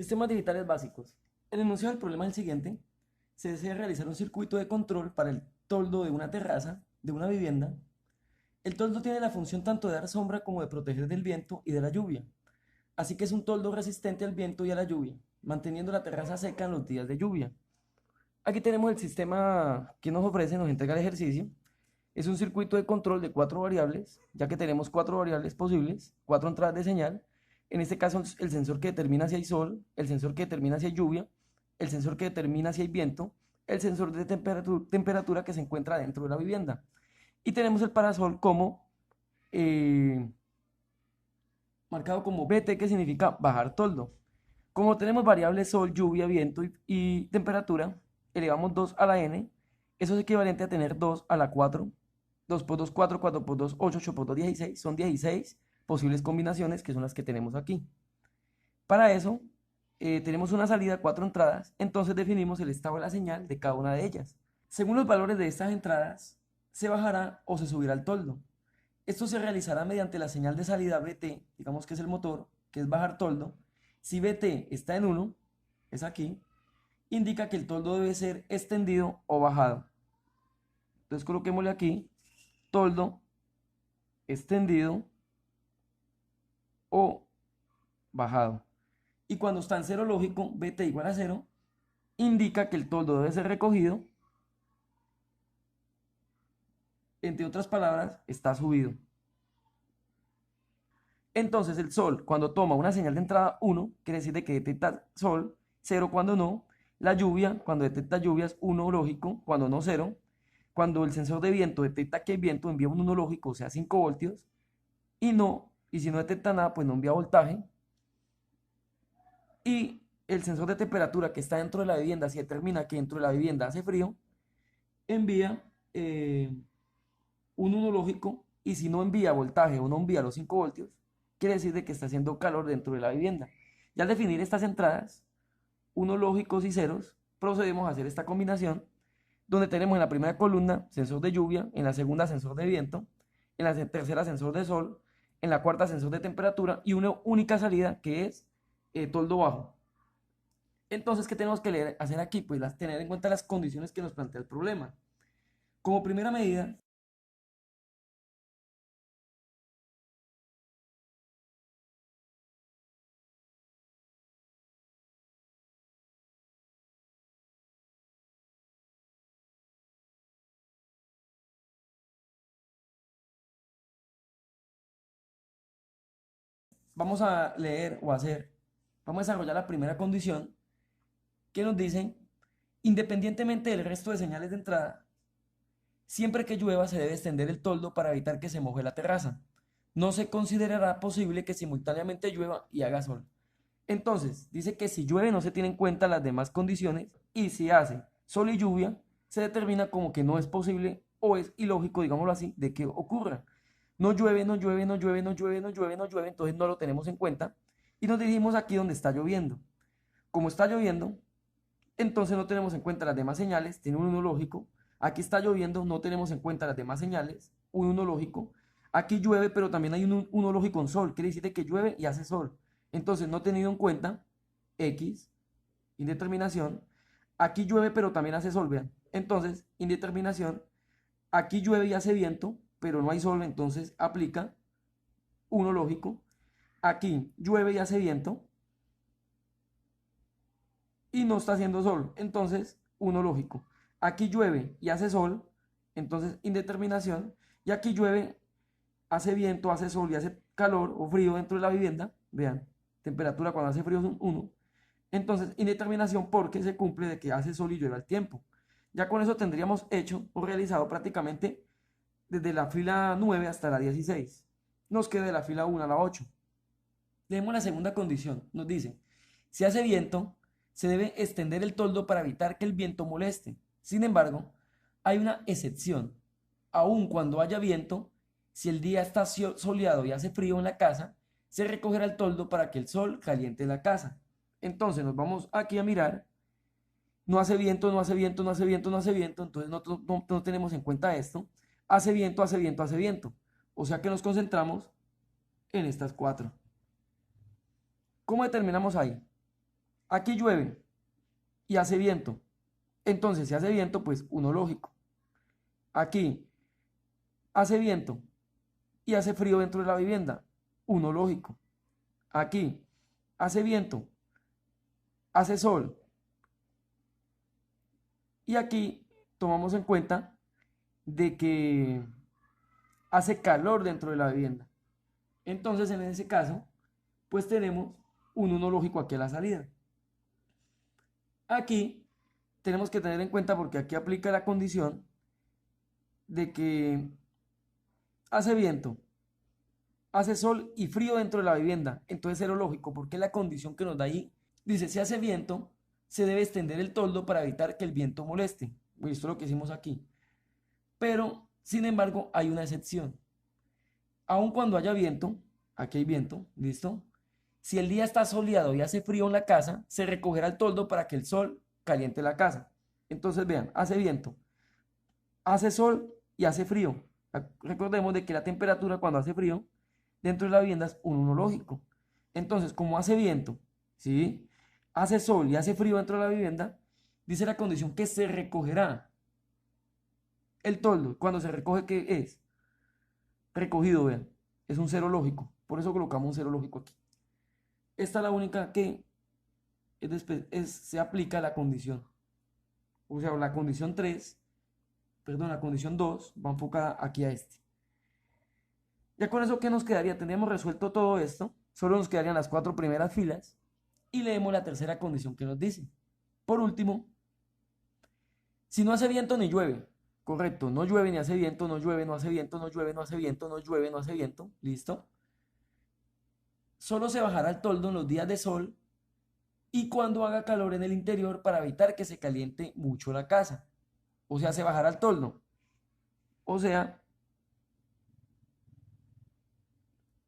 Sistemas digitales básicos. El enunciado del problema es el siguiente. Se desea realizar un circuito de control para el toldo de una terraza, de una vivienda. El toldo tiene la función tanto de dar sombra como de proteger del viento y de la lluvia. Así que es un toldo resistente al viento y a la lluvia, manteniendo la terraza seca en los días de lluvia. Aquí tenemos el sistema que nos ofrece, nos entrega el ejercicio. Es un circuito de control de 4 variables, ya que tenemos 4 variables posibles, 4 entradas de señal. En este caso, el sensor que determina si hay sol, el sensor que determina si hay lluvia, el sensor que determina si hay viento, el sensor de temperatura que se encuentra dentro de la vivienda. Y tenemos el parasol como eh, marcado como BT, que significa bajar toldo. Como tenemos variables sol, lluvia, viento y temperatura, elevamos 2 a la n. Eso es equivalente a tener 2 a la 4. 2 por 2, 4, 4 por 2, 8, 8 por 2, 16. Son 16 posibles combinaciones que son las que tenemos aquí. Para eso, tenemos una salida, 4 entradas, entonces definimos el estado de la señal de cada una de ellas. Según los valores de estas entradas, se bajará o se subirá el toldo. Esto se realizará mediante la señal de salida BT, digamos que es el motor, que es bajar toldo. Si BT está en 1, es aquí, indica que el toldo debe ser extendido o bajado. Entonces coloquémosle aquí, toldo extendido o bajado. Y cuando está en cero lógico, BT igual a 0, indica que el toldo debe ser recogido. Entre otras palabras, está subido. Entonces el sol, cuando toma una señal de entrada 1, quiere decir de que detecta sol, 0 cuando no. La lluvia, cuando detecta lluvias, 1 lógico, cuando no 0. Cuando el sensor de viento detecta que hay viento, envía un 1 lógico, o sea, 5 voltios. Y si no detecta nada, pues no envía voltaje. Y el sensor de temperatura que está dentro de la vivienda, si determina que dentro de la vivienda hace frío, envía un 1 lógico. Y si no envía voltaje o no envía los 5 voltios, quiere decir de que está haciendo calor dentro de la vivienda. Y al definir estas entradas, unos lógicos y ceros, procedemos a hacer esta combinación, donde tenemos en la primera columna sensor de lluvia, en la segunda sensor de viento, en la tercera sensor de sol, en la cuarta sensor de temperatura y una única salida que es toldo bajo. Entonces, ¿qué tenemos que hacer aquí? Pues tener en cuenta las condiciones que nos plantea el problema. Como primera medida, vamos a leer o hacer, vamos a desarrollar la primera condición que nos dice, independientemente del resto de señales de entrada, siempre que llueva se debe extender el toldo para evitar que se moje la terraza. No se considerará posible que simultáneamente llueva y haga sol. Entonces, dice que si llueve no se tienen en cuenta las demás condiciones y si hace sol y lluvia, se determina como que no es posible o es ilógico, digámoslo así, de que ocurra. No llueve, no llueve, no llueve, no llueve, no llueve, no llueve, entonces no lo tenemos en cuenta y nos dirigimos aquí donde está lloviendo. Como está lloviendo, entonces no tenemos en cuenta las demás señales, tiene un 1 lógico. Aquí está lloviendo, no tenemos en cuenta las demás señales, un 1 lógico. Aquí llueve, pero también hay un 1 lógico en sol, quiere decir que llueve y hace sol. Entonces no he tenido en cuenta X, indeterminación. Aquí llueve, pero también hace sol, vean. Entonces, indeterminación. Aquí llueve y hace viento, pero no hay sol, entonces aplica 1 lógico. Aquí llueve y hace viento, y no está haciendo sol. Entonces, 1 lógico. Aquí llueve y hace sol, entonces indeterminación. Y aquí llueve, hace viento, hace sol y hace calor o frío dentro de la vivienda. Vean, temperatura cuando hace frío es un 1. Entonces, indeterminación porque se cumple de que hace sol y llueve al tiempo. Ya con eso tendríamos hecho o realizado prácticamente desde la fila 9 hasta la 16. Nos queda de la fila 1 a la 8. Leemos la segunda condición. Nos dice, si hace viento, se debe extender el toldo para evitar que el viento moleste. Sin embargo, hay una excepción. Aun cuando haya viento, si el día está soleado y hace frío en la casa, se recogerá el toldo para que el sol caliente la casa. Entonces nos vamos aquí a mirar. No hace viento, no hace viento, no hace viento, no hace viento. Entonces no tenemos en cuenta esto. Hace viento, hace viento, hace viento. O sea que nos concentramos en estas 4. ¿Cómo determinamos ahí? Aquí llueve y hace viento. Entonces, si hace viento, pues uno lógico. Aquí hace viento y hace frío dentro de la vivienda. Uno lógico. Aquí hace viento, hace sol. Y aquí tomamos en cuenta de que hace calor dentro de la vivienda. Entonces, en ese caso, pues tenemos un uno lógico aquí a la salida. Aquí tenemos que tener en cuenta, porque aquí aplica la condición de que hace viento, hace sol y frío dentro de la vivienda. Entonces cero lógico, porque la condición que nos da ahí dice: si hace viento, se debe extender el toldo para evitar que el viento moleste. Pues esto es lo que hicimos aquí. Pero, sin embargo, hay una excepción. Aun cuando haya viento, aquí hay viento, ¿listo? Si el día está soleado y hace frío en la casa, se recogerá el toldo para que el sol caliente la casa. Entonces, vean, hace viento, hace sol y hace frío. Recordemos de que la temperatura cuando hace frío dentro de la vivienda es un uno lógico. Entonces, como hace viento, ¿sí? Hace sol y hace frío dentro de la vivienda, dice la condición que se recogerá el toldo. Cuando se recoge, ¿qué es? Recogido, vean. Es un cero lógico. Por eso colocamos un cero lógico aquí. Esta es la única que se aplica a la condición. O sea, la condición 3, perdón, la condición 2 va enfocada aquí a este. Ya con eso, ¿qué nos quedaría? Tendríamos resuelto todo esto. Solo nos quedarían las 4 primeras filas. Y leemos la tercera condición que nos dice. Por último, si no hace viento ni llueve. Correcto, no llueve ni hace viento, no llueve, no hace viento, no llueve, no hace viento, no llueve, no hace viento. Listo. Solo se bajará el toldo en los días de sol y cuando haga calor en el interior, para evitar que se caliente mucho la casa. O sea, se bajará el toldo. O sea,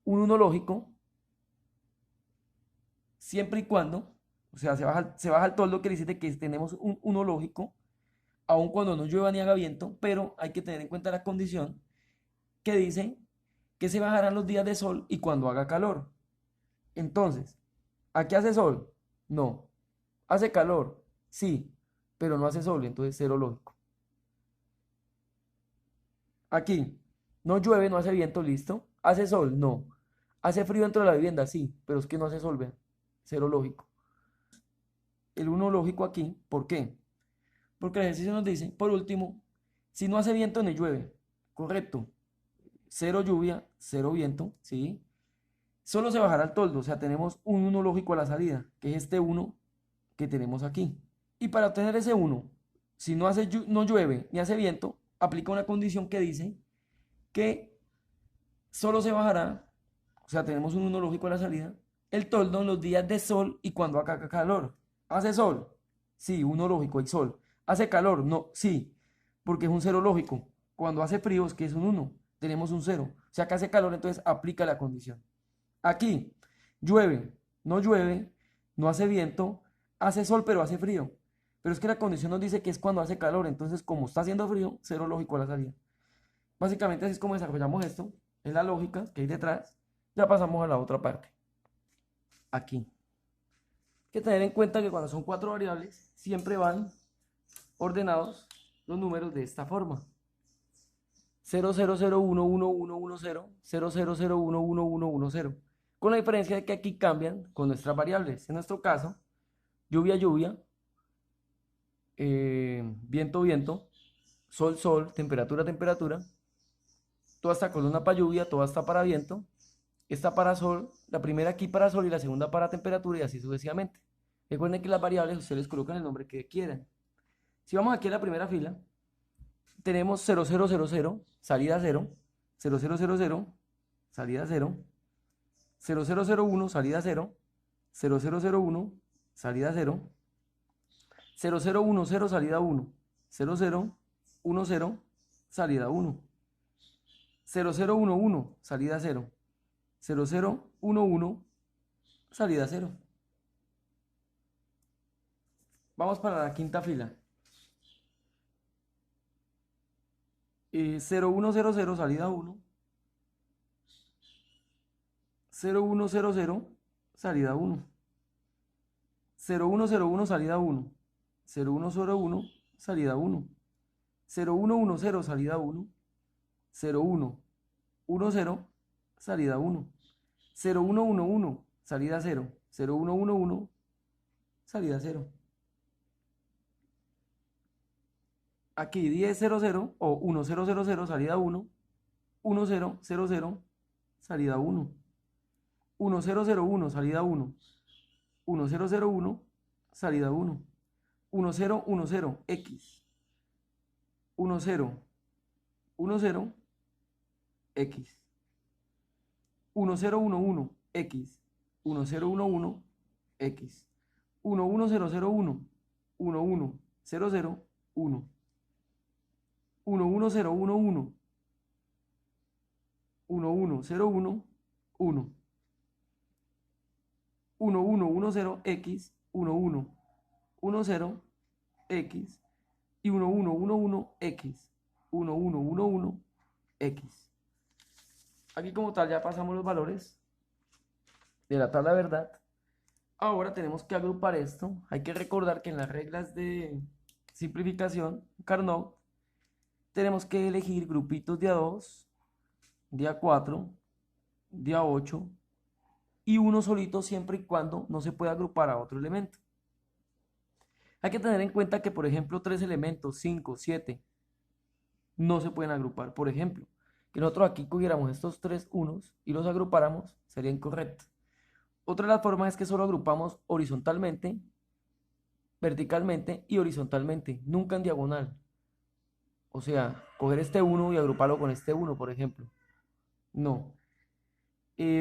un uno lógico, siempre y cuando, o sea, se baja el toldo, que dice que tenemos un uno lógico, aun cuando no llueva ni haga viento, pero hay que tener en cuenta la condición que dice que se bajarán los días de sol y cuando haga calor. Entonces, ¿aquí hace sol? No. ¿Hace calor? Sí, pero no hace sol, entonces cero lógico. Aquí, no llueve, no hace viento, listo. ¿Hace sol? No. ¿Hace frío dentro de la vivienda? Sí, pero es que no hace sol, vean. Cero lógico. El uno lógico aquí, ¿por qué? Porque el ejercicio nos dice, por último, si no hace viento ni llueve, correcto. Cero lluvia, cero viento, ¿sí? Solo se bajará el toldo, o sea, tenemos un uno lógico a la salida, que es este uno que tenemos aquí. Y para obtener ese uno, si no llueve ni hace viento, aplica una condición que dice que solo se bajará, o sea, tenemos un uno lógico a la salida, el toldo en los días de sol y cuando haga calor. ¿Hace sol? Sí, uno lógico, hay sol. ¿Hace calor? No, sí, porque es un cero lógico. Cuando hace frío es que es un uno, tenemos un cero. O sea, que hace calor, entonces aplica la condición. Aquí, llueve, no hace viento, hace sol, pero hace frío. Pero es que la condición nos dice que es cuando hace calor, entonces como está haciendo frío, cero lógico a la salida. Básicamente así es como desarrollamos esto, es la lógica que hay detrás. Ya pasamos a la otra parte. Aquí. Hay que tener en cuenta que cuando son 4 variables, siempre van ordenados los números de esta forma. 00011110, 00011110. Con la diferencia de que aquí cambian con nuestras variables. En nuestro caso, lluvia, lluvia, viento, viento, sol, sol, temperatura, temperatura. Toda esta columna para lluvia, toda esta para viento, esta para sol, la primera aquí para sol y la segunda para temperatura y así sucesivamente. Recuerden que las variables ustedes colocan el nombre que quieran. Si vamos aquí a la primera fila, tenemos 0000, salida 0, 0000, salida 0, 0001, salida 0, 0001, salida 0, 0010, salida 1, 0010, salida 1, 0011, salida 0, 0011, salida 0. Vamos para la quinta fila. 0100, salida 1, 0100, salida 1, 0101 salida 1, 0101 salida 1, 0110 salida 1, 0110 salida 1, 0111 salida 0, 0111 salida 0. Aquí 1000 o 1000 salida 1, 1000 salida 1, 1001 salida 1, 1001 salida 1, 1010 X, 1010 X, 1011 X, 1011 X, 11001, 11001, 11011, 1101, 1, 1110 X, 1110 X y 1111 X, 1111 X. Aquí como tal ya pasamos los valores de la tabla de verdad. Ahora tenemos que agrupar esto. Hay que recordar que en las reglas de simplificación, Carnot, tenemos que elegir grupitos de A2, de A4, de A8 y uno solito siempre y cuando no se pueda agrupar a otro elemento. Hay que tener en cuenta que, por ejemplo, 3 elementos, 5, 7, no se pueden agrupar. Por ejemplo, que nosotros aquí cogiéramos estos 3 unos y los agrupáramos, sería incorrecto. Otra de las formas es que solo agrupamos horizontalmente, verticalmente y horizontalmente, nunca en diagonal. O sea, coger este 1 y agruparlo con este 1, por ejemplo. No.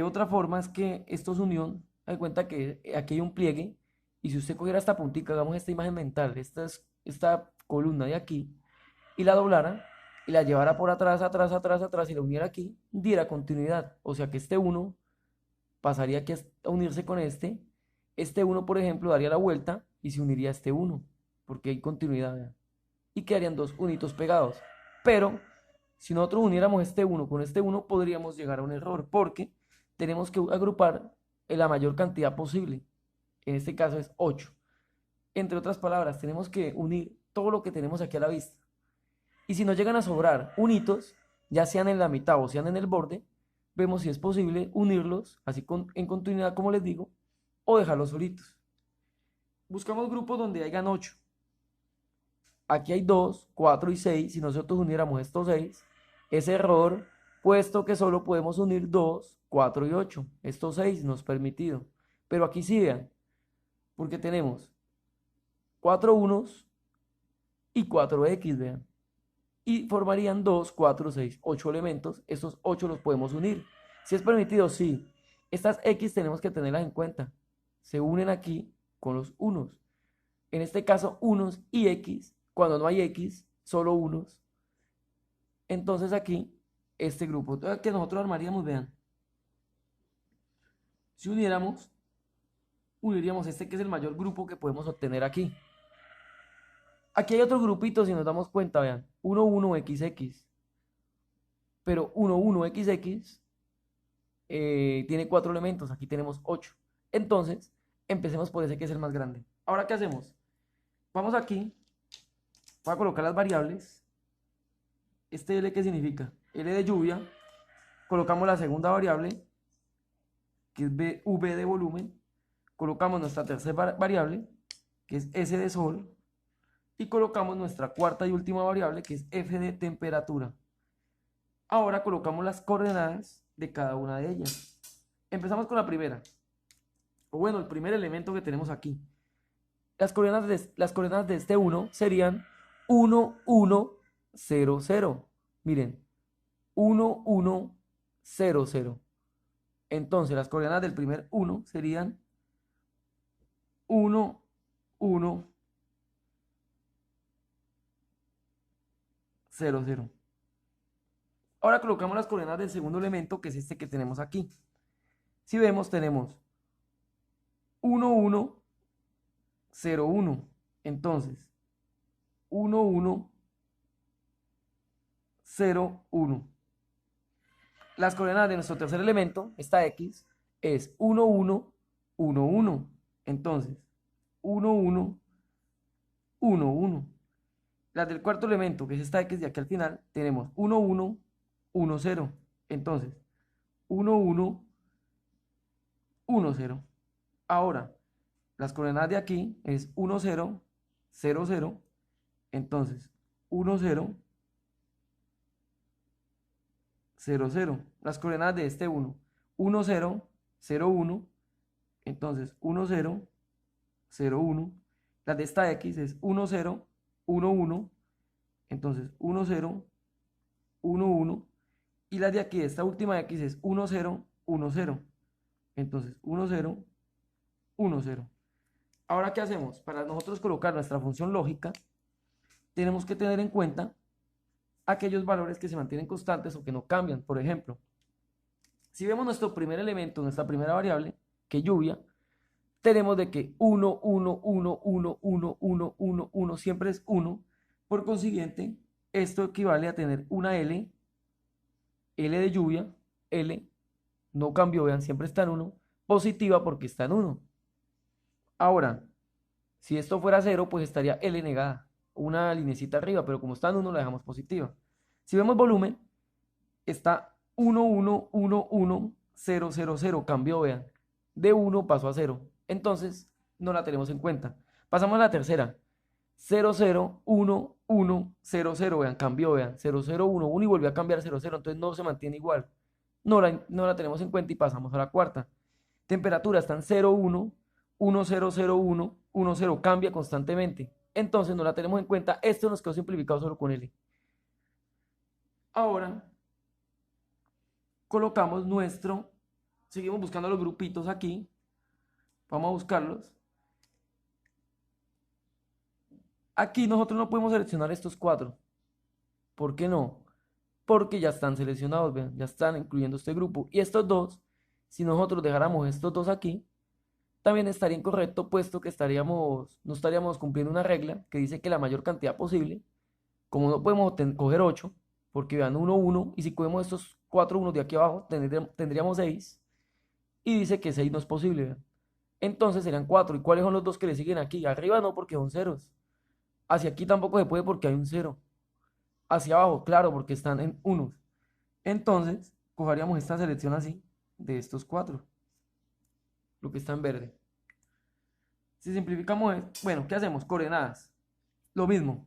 Otra forma es que esto es unión. Hay cuenta que aquí hay un pliegue. Y si usted cogiera esta puntica, hagamos esta imagen mental, esta columna de aquí, y la doblara, y la llevara por atrás, atrás, atrás, atrás, y la uniera aquí, diera continuidad. O sea que este 1 pasaría aquí a unirse con este. Este 1, por ejemplo, daría la vuelta y se uniría a este 1, porque hay continuidad, ¿verdad? Y quedarían dos unitos pegados. Pero si nosotros uniéramos este 1 con este 1, podríamos llegar a un error, porque tenemos que agrupar en la mayor cantidad posible. En este caso es 8. Entre otras palabras, tenemos que unir todo lo que tenemos aquí a la vista. Y si nos llegan a sobrar unitos, ya sean en la mitad o sean en el borde, vemos si es posible unirlos, así en continuidad como les digo, o dejarlos solitos. Buscamos grupos donde hayan 8. Aquí hay 2, 4 y 6. Si nosotros uniéramos estos 6, es error, puesto que solo podemos unir 2, 4 y 8. Estos 6 no es permitido. Pero aquí sí vean, porque tenemos 4 unos y 4x, vean. Y formarían 2, 4, 6, 8 elementos. Estos 8 los podemos unir. Si es permitido, sí. Estas x tenemos que tenerlas en cuenta. Se unen aquí con los unos. En este caso, unos y x. Cuando no hay x, solo unos. Entonces aquí, este grupo que nosotros armaríamos, vean. Si uniríamos este que es el mayor grupo que podemos obtener aquí. Aquí hay otro grupito, si nos damos cuenta, vean, 1, 1, XX. Pero 1, 1, XX tiene 4 elementos, aquí tenemos 8. Entonces, empecemos por ese que es el más grande. Ahora, ¿qué hacemos? Vamos aquí, voy a colocar las variables. Este L, ¿qué significa? L de lluvia. Colocamos la segunda variable, que es V de volumen. Colocamos nuestra tercera variable, que es S de sol. Y colocamos nuestra cuarta y última variable, que es F de temperatura. Ahora colocamos las coordenadas de cada una de ellas. Empezamos con la primera. O bueno, el primer elemento que tenemos aquí. Las coordenadas de este 1 serían 1, 1, 0, 0. Miren, 1, 1, 0, 0. Entonces, las coordenadas del primer 1 serían 1, 1, 0, 0. Ahora colocamos las coordenadas del segundo elemento, que es este que tenemos aquí. Si vemos, tenemos 1, 1, 0, 1. Entonces, 1, 1, 0, 1. Las coordenadas de nuestro tercer elemento, esta X, es 1, 1, 1, 1. Entonces, 1, 1, 1, 1. Las del cuarto elemento, que es esta X de aquí al final, tenemos 1, 1, 1, 0. Entonces, 1, 1, 1, 0. Ahora, las coordenadas de aquí es 1, 0, 0, 0. Entonces, 1, 0, 0, 0. Las coordenadas de este 1, 1, 0, 0, 1. Entonces, 1, 0, 0, 1. Las de esta X es 1, 0, 1, 1. Entonces, 1, 0, 1, 1. Y las de aquí, de esta última X es 1, 0, 1, 0. Entonces, 1, 0, 1, 0. Ahora, ¿qué hacemos? Para nosotros colocar nuestra función lógica, tenemos que tener en cuenta aquellos valores que se mantienen constantes o que no cambian. Por ejemplo, si vemos nuestro primer elemento, nuestra primera variable, que es lluvia, tenemos de que 1, 1, 1, 1, 1, 1, 1, 1, siempre es 1. Por consiguiente, esto equivale a tener una L de lluvia, L, no cambió, vean, siempre está en 1, positiva porque está en 1. Ahora, si esto fuera 0, pues estaría L negada, una linecita arriba, pero como está en 1, la dejamos positiva. Si vemos volumen, está 1, 1, 1, 1, 0, 0, 0, cambió, vean, de 1 pasó a 0. Entonces, no la tenemos en cuenta. Pasamos a la tercera. 0, 0, 1, 1, 0, 0, vean, cambió, vean, 0, 0, 1, 1 y volvió a cambiar 0, 0, entonces no se mantiene igual. No la tenemos en cuenta y pasamos a la cuarta. Temperatura está en 0, 1, 1, 0, 0, 1, 1, 0, cambia constantemente. Entonces no la tenemos en cuenta. Esto nos quedó simplificado solo con L. Ahora colocamos seguimos buscando los grupitos aquí. Vamos a buscarlos. Aquí nosotros no podemos seleccionar estos 4. ¿Por qué no? Porque ya están seleccionados, vean, ya están incluyendo este grupo. Y estos dos, si nosotros dejáramos estos dos aquí, también estaría incorrecto, puesto que no estaríamos cumpliendo una regla que dice que la mayor cantidad posible, como no podemos coger 8, porque vean 1, 1, y si cogemos estos 4 unos de aquí abajo, tendríamos 6, y dice que 6 no es posible, vean. Entonces serían 4. ¿Y cuáles son los dos que le siguen aquí? Arriba no, porque son ceros. Hacia aquí tampoco se puede porque hay un 0. Hacia abajo, claro, porque están en unos. Entonces, cogeríamos esta selección así, de estos 4, lo que está en verde. Si simplificamos, bueno, ¿qué hacemos? Coordenadas. Lo mismo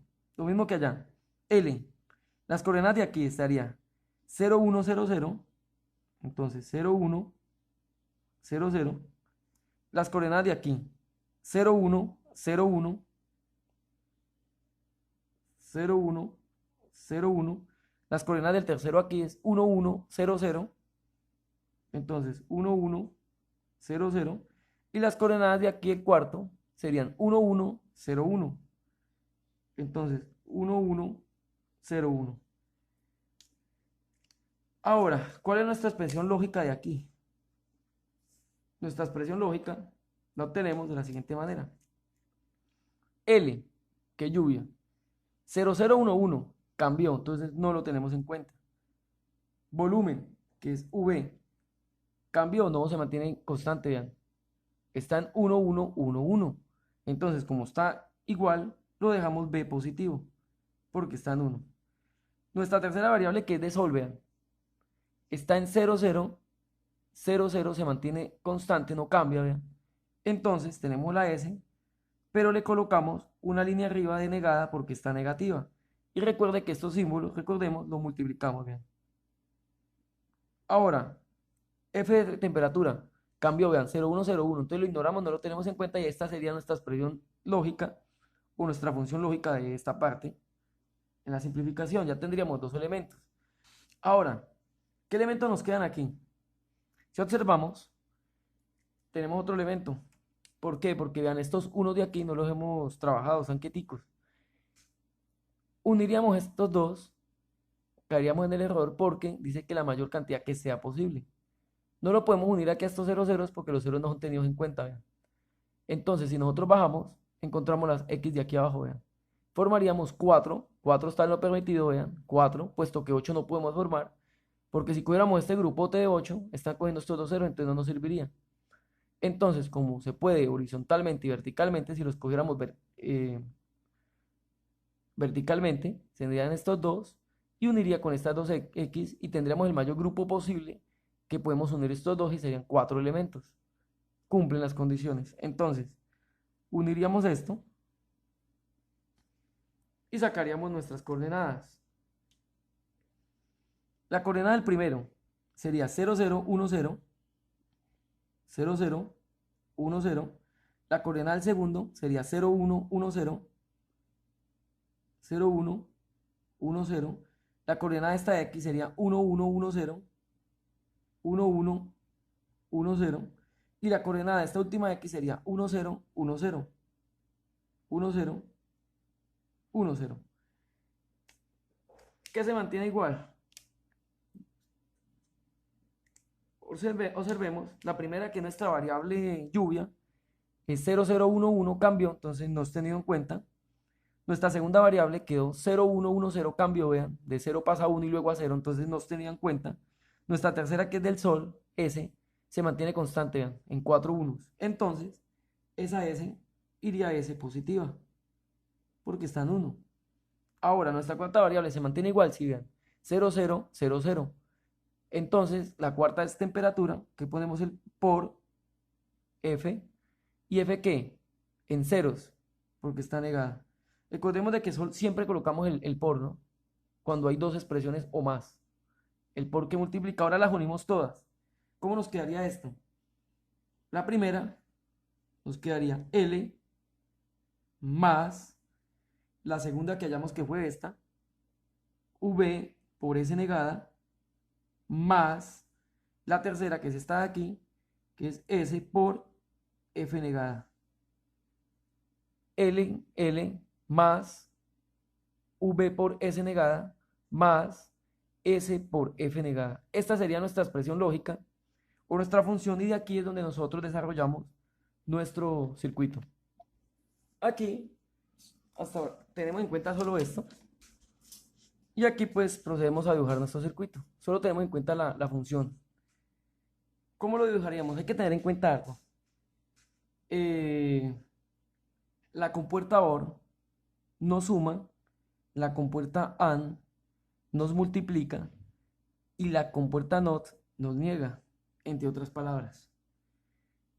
que allá. L. Las coordenadas de aquí estaría 0, 1, 0, 0. Entonces, 0, 1, 0, 0. Las coordenadas de aquí, 0, 1, 0, 1, 0, 1, 0, 1. Las coordenadas del tercero aquí es 1, 1, 0, 0. Entonces, 1, 1, 0, 0. Y las coordenadas de aquí el cuarto serían 1, 1, 0, 1. Entonces, 1, 1, 0, 1. Ahora, ¿cuál es nuestra expresión lógica de aquí? Nuestra expresión lógica la obtenemos de la siguiente manera. L, que lluvia. 0, 0, 1, 1. Cambió, entonces no lo tenemos en cuenta. Volumen, que es V. Cambió, no se mantiene constante, vean. Está en 1, 1, 1, 1. Entonces, como está igual, lo dejamos B positivo, porque está en 1. Nuestra tercera variable, que es de sol, vean, está en 0, 0, 0, 0, se mantiene constante, no cambia, vean. Entonces, tenemos la S, pero le colocamos una línea arriba de negada porque está negativa. Y recuerde que estos símbolos, recordemos, los multiplicamos, vean. Ahora, F de temperatura, cambió, vean, 0, 1, 0, 1. Entonces lo ignoramos, no lo tenemos en cuenta y esta sería nuestra expresión lógica o nuestra función lógica de esta parte. En la simplificación ya tendríamos dos elementos. Ahora, ¿qué elementos nos quedan aquí? Si observamos, tenemos otro elemento. ¿Por qué? Porque vean, estos unos de aquí no los hemos trabajado, están quieticos. Uniríamos estos dos, caeríamos en el error porque dice que la mayor cantidad que sea posible. No lo podemos unir aquí a estos ceros porque los ceros no son tenidos en cuenta, vean. Entonces, si nosotros bajamos, encontramos las X de aquí abajo, vean. Formaríamos 4, 4 está en lo permitido, vean, 4, puesto que 8 no podemos formar, porque si cogiéramos este grupote de 8, están cogiendo estos dos ceros, entonces no nos serviría. Entonces, como se puede horizontalmente y verticalmente, si los cogiéramos verticalmente, tendrían estos dos y uniría con estas dos X y tendríamos el mayor grupo posible que podemos unir estos dos y serían cuatro elementos. Cumplen las condiciones. Entonces, uniríamos esto y sacaríamos nuestras coordenadas. La coordenada del primero sería 0, 0, 1, 0, 0, 0, 1, 0. La coordenada del segundo sería 0, 1, 1, 0, 0, 1, 1, 0. La coordenada de esta X sería 1, 1, 1, 0, 1, 1, 1, 0. Y la coordenada de esta última X sería 1, 0, 1, 0, 1, 0, 1, 0. ¿Qué se mantiene igual? Observemos, la primera que nuestra variable lluvia es 0, 0, 1, 1 cambió, entonces no es tenido en cuenta. Nuestra segunda variable quedó 0, 1, 1, 0 cambió, vean, de 0 pasa a 1 y luego a 0, entonces no es tenida en cuenta. Nuestra tercera que es del sol, S, se mantiene constante, vean, en 4 unos. Entonces, esa S iría a S positiva, porque está en 1. Ahora, nuestra cuarta variable se mantiene igual, si vean, 0, 0, 0, 0. Entonces, la cuarta es temperatura, que ponemos el por F. ¿Y F qué? En ceros, porque está negada. Recordemos de que siempre colocamos el por, ¿no? Cuando hay dos expresiones o más. El por que multiplica, ahora las unimos todas. ¿Cómo nos quedaría esto? La primera nos quedaría L más la segunda que hallamos que fue esta, V por S negada, más la tercera que es esta de aquí, que es S por F negada. L más V por S negada más S por F negada. Esta sería nuestra expresión lógica o nuestra función y de aquí es donde nosotros desarrollamos nuestro circuito. Aquí, hasta ahora, tenemos en cuenta solo esto y aquí pues procedemos a dibujar nuestro circuito. Solo tenemos en cuenta la función. ¿Cómo lo dibujaríamos? Hay que tener en cuenta algo. La compuerta OR nos suma, la compuerta AND nos multiplica y la compuerta NOT nos niega, entre otras palabras.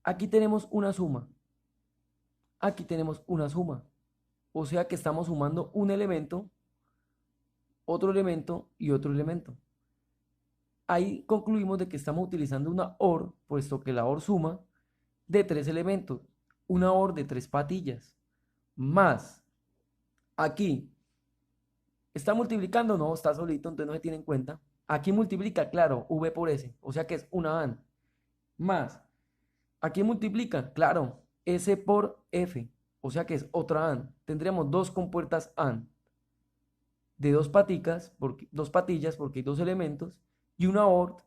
Aquí tenemos una suma. Aquí tenemos una suma. O sea que estamos sumando un elemento, otro elemento y otro elemento. Ahí concluimos de que estamos utilizando una OR, puesto que la OR suma de tres elementos. Una OR de tres patillas. Más. Aquí. ¿Está multiplicando? No, está solito, entonces no se tiene en cuenta. Aquí multiplica, claro, V por S. O sea que es una AND. Más. Aquí multiplica, claro, S por F. O sea que es otra AND. Tendríamos dos compuertas AND de dos patillas porque hay dos elementos y una OR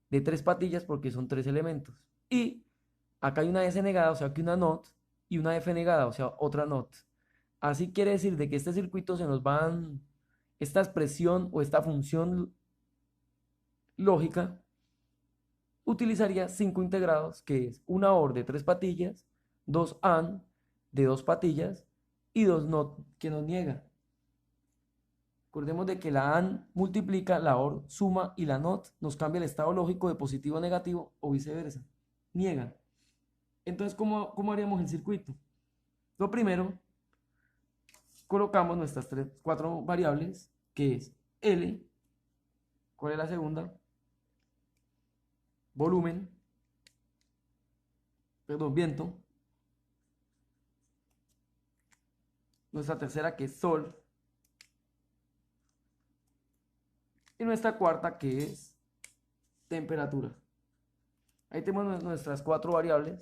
de tres patillas porque son tres elementos. Y acá hay una S negada, o sea que una NOT, y una F negada, o sea otra NOT. Así quiere decir de que este circuito se nos van, esta expresión o esta función lógica utilizaría cinco integrados, que es una OR de tres patillas, dos AND de dos patillas y dos NOT que nos niega. Recordemos de que la AND multiplica, la OR suma y la NOT nos cambia el estado lógico de positivo a negativo o viceversa. Niega. Entonces, ¿cómo haríamos el circuito? Lo primero, colocamos nuestras cuatro variables, que es L. ¿Cuál es la segunda? Volumen. Perdón, viento. Nuestra tercera, que es sol. Y nuestra cuarta, que es temperatura. Ahí tenemos nuestras cuatro variables.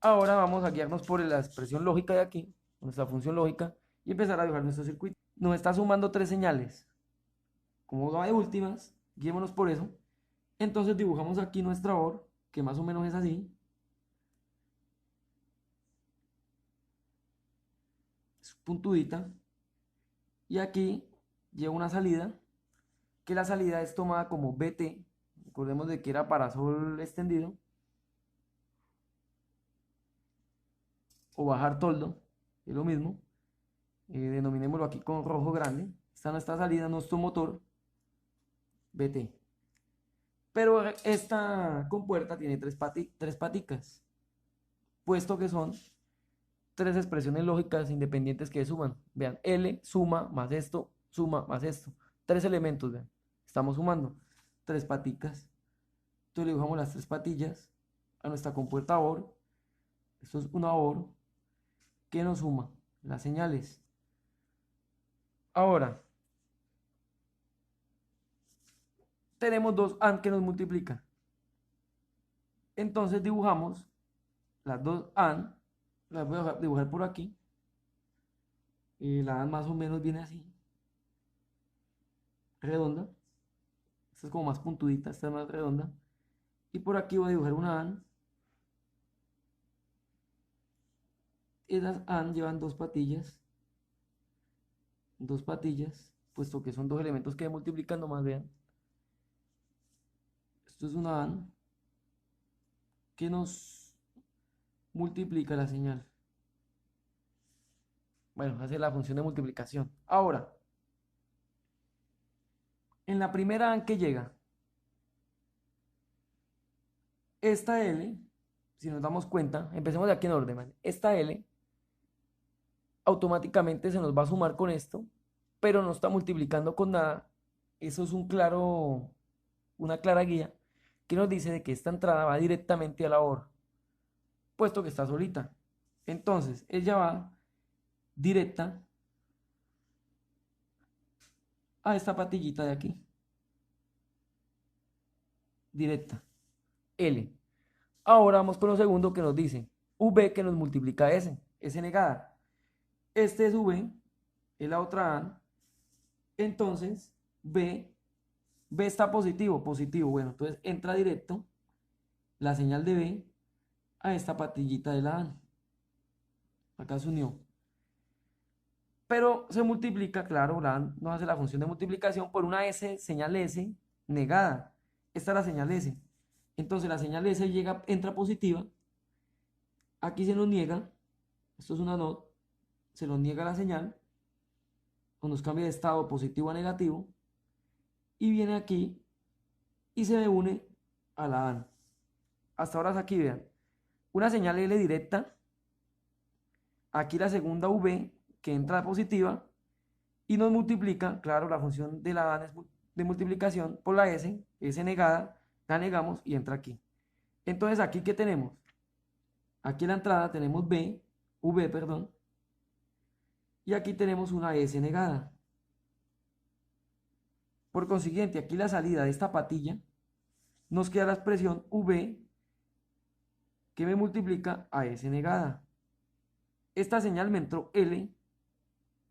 Ahora vamos a guiarnos por la expresión lógica de aquí, nuestra función lógica, y empezar a dibujar nuestro circuito. Nos está sumando tres señales. Como va de últimas, guiémonos por eso. Entonces dibujamos aquí nuestra OR, que más o menos es así. Es puntudita. Y aquí lleva una salida, que la salida es tomada como BT. Recordemos de que era parasol extendido. o bajar toldo, es lo mismo. Denominémoslo aquí con rojo grande. Esta es nuestra salida, nuestro motor, BT. Pero esta compuerta tiene tres paticas, puesto que son tres expresiones lógicas independientes que suman. Vean, L suma más esto. Tres elementos, vean. Estamos sumando. Tres paticas. Entonces le dibujamos las tres patillas a nuestra compuerta OR. Esto es una OR que nos suma las señales. Ahora, tenemos dos AND que nos multiplican. Entonces dibujamos las dos AND. Las voy a dibujar por aquí. La AND más o menos viene así. Redonda. Esta es como más puntudita, esta es más redonda. Y por aquí voy a dibujar una AND. Esas AND llevan dos patillas. Dos patillas, puesto que son dos elementos que multiplican, nomás vean. Esto es una AND que nos multiplica la señal. Bueno, hace la función de multiplicación. Ahora, en la primera AND que llega, esta L, si nos damos cuenta, empecemos de aquí en orden, ¿vale? Esta L automáticamente se nos va a sumar con esto, pero no está multiplicando con nada. Eso es una clara guía que nos dice de que esta entrada va directamente a la OR, puesto que está solita. Entonces, ella va directa a esta patillita de aquí. Directa. L. Ahora vamos con lo segundo que nos dice V que nos multiplica S. S negada. Este es V, es la otra AND. Entonces, B está positivo, positivo. Bueno, entonces entra directo la señal de B a esta patillita de la AND. Acá se unió. Pero se multiplica, claro, la AND nos hace la función de multiplicación por una S, señal S negada. Esta es la señal S. Entonces la señal S entra positiva. Aquí se nos niega. Esto es una NOT. Se nos niega la señal. O nos cambia de estado positivo a negativo. Y viene aquí y se me une a la AND. Hasta ahora es aquí, vean. Una señal L directa. Aquí la segunda V que entra positiva. Y nos multiplica, claro, la función de la AND es de multiplicación por la S negada. La negamos y entra aquí. Entonces, ¿aquí qué tenemos? Aquí en la entrada tenemos V, perdón. Y aquí tenemos una S negada. Por consiguiente, aquí la salida de esta patilla nos queda la expresión V que me multiplica a S negada. Esta señal me entró L,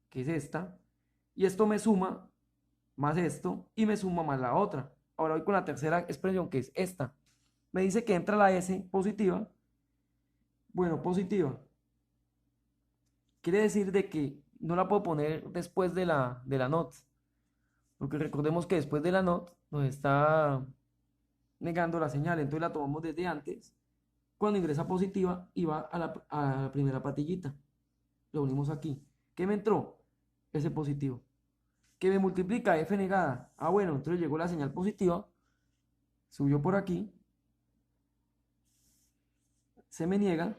que es esta, y esto me suma más esto y me suma más la otra. Ahora voy con la tercera expresión, que es esta. Me dice que entra la S positiva. Bueno, positiva. Quiere decir de que no la puedo poner después de la NOT. Porque recordemos que después de la NOT nos está negando la señal. Entonces la tomamos desde antes. Cuando ingresa positiva y va a la primera patillita. Lo unimos aquí. ¿Qué me entró? S positivo. ¿Qué me multiplica? F negada. Ah, bueno, entonces llegó la señal positiva. Subió por aquí. Se me niega.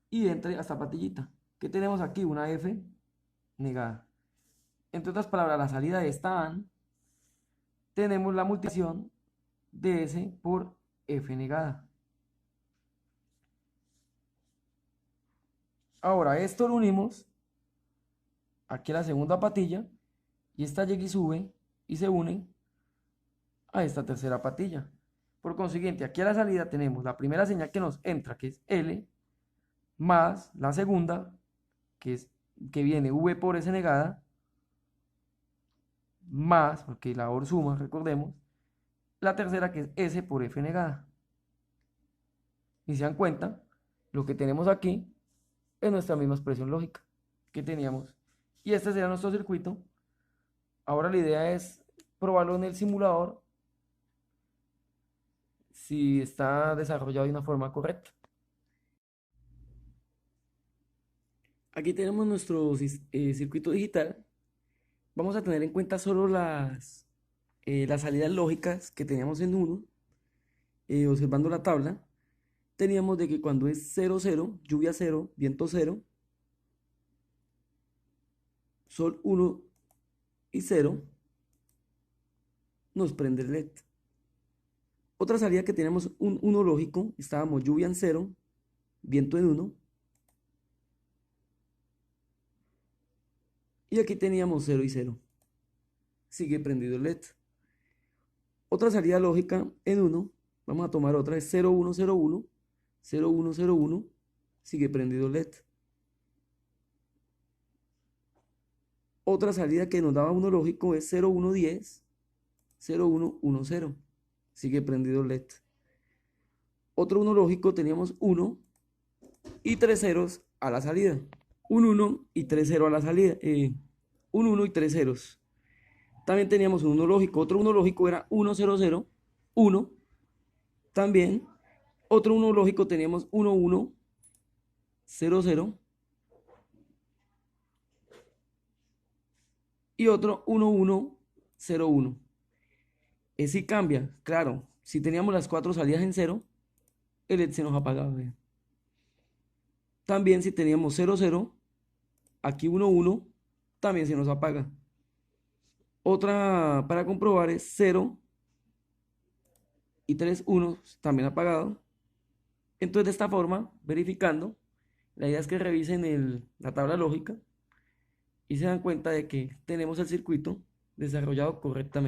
Y entra a esta patillita. ¿Qué tenemos aquí? Una F negada. Entre otras palabras, la salida de esta AND tenemos la multiplicación de S por F negada. Ahora esto lo unimos aquí a la segunda patilla y esta llega y sube y se une a esta tercera patilla. Por consiguiente, aquí a la salida tenemos la primera señal que nos entra, que es L, más la segunda, que viene V por S negada, más, porque la OR suma, recordemos, la tercera que es S por F negada. Y se dan cuenta, lo que tenemos aquí es nuestra misma expresión lógica que teníamos. Y este será nuestro circuito. Ahora la idea es probarlo en el simulador. si está desarrollado de una forma correcta. Aquí tenemos nuestro circuito digital. Vamos a tener en cuenta solo las salidas lógicas que teníamos en uno. Observando la tabla, teníamos de que cuando es 0, 0, lluvia 0, viento 0, sol 1 y 0, nos prende el LED. Otra salida que teníamos un 1 lógico, estábamos lluvia en 0, viento en 1, y aquí teníamos 0 y 0. Sigue prendido el LED. Otra salida lógica en 1, vamos a tomar otra, es 0, 1, 0, 1, 0, 1, 0, 1, sigue prendido el LED. Otra salida que nos daba 1 lógico es 0, 1, 10, 0, 1, 1, 0, sigue prendido el LED. Otro 1 lógico teníamos 1 y 3 ceros a la salida. Un 1 y 3 ceros a la salida. Un 1 y 3 ceros. También teníamos un 1 lógico. Otro 1 lógico era 1, 0, 0, 1. También otro 1 lógico teníamos 1, 1, 0, 0. Y otro 1, 1, 0, 1. Ese sí cambia, claro. Si teníamos las 4 salidas en 0, el LED se nos apagaba. También si teníamos 0, 0, aquí 1, 1, también se nos apaga. Otra para comprobar es 0 y 3, 1, también apagado. Entonces de esta forma, verificando, la idea es que revisen la tabla lógica y se dan cuenta de que tenemos el circuito desarrollado correctamente.